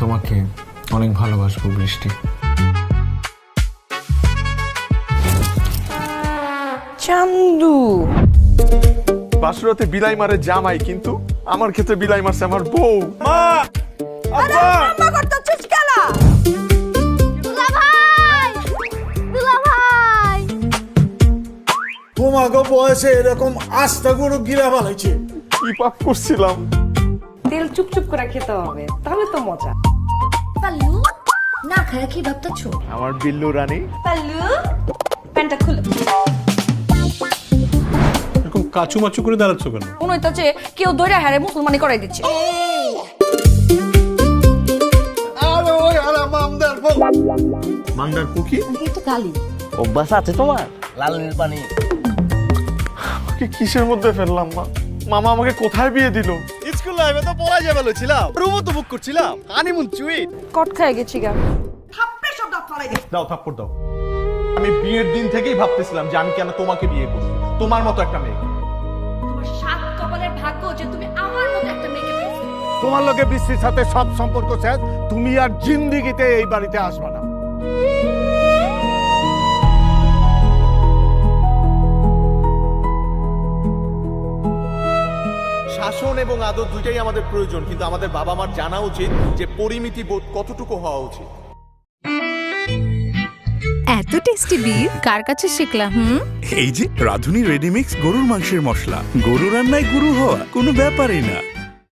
তোমাকে অনেক ভালোবাসবো বৃষ্টি। চান্দু বাসুরাতে বিলাই মারে জামাই, কিন্তু আমার ক্ষেত্রে বিলাই মারছে আমার বউ। মা তোমাকে বয়সে এরকম আস্তা গরু গিরা বানাইছে। কি পাপ করছিলাম? তেল চুপচুপ করে খেতে হবে, তাহলে তো মজা। পাল্লু না খায় কি ভাবতেছো? আমার বিল্লু রানী। পাল্লু প্যান্টটা খুলে। এরকম কাচু মাচু করে দাঁড়াচ্ছ কেন? মনে হইতাছে কেউ ধরে হারে মুসলমানি করাই দিচ্ছে। আরে ওই আরে মামদার বউ। মান্দার কুকি এই তো গালি। অভ্যাস আছে তোমার লাল নীল পানি? আমাকে কিসের মধ্যে ফেললাম মা? মামা আমাকে কোথায় বিয়ে দিল? স্কুল লাইফে তো পড়া যাবে বলেছিলাম, রুমও তো বুক করছিলাম, হানিমুন চুইট। কট খাই গেছি গা। দাও থাপ্পড় দাও। আমি বিয়ের দিন থেকেই ভাবতেছিলাম যে আমি কেন তোমাকে বিয়ে করব, তোমার মতো একটা মেয়ে। তোমার সাত কপালের ভাগ্য যে তুমি আমার মতো একটা মেয়েকে পেয়েছো। তোমার লোকে বৃষ্টির সাথে সব সম্পর্ক শেষ। তুমি আর জিন্দিগিতে এই বাড়িতে আসবে না। শাসন এবং আদর দুইটাই আমাদের প্রয়োজন, কিন্তু আমাদের বাবা মার জানা উচিত যে পরিমিতি বোধ কতটুকু হওয়া উচিত। এত টেস্টি বিফ কার কাছে শিখলাম? এই যে রাধুনী রেডিমিক্স গরুর মাংসের মশলা, গরু রান্নায় গুরু হওয়া কোনো ব্যাপারই না।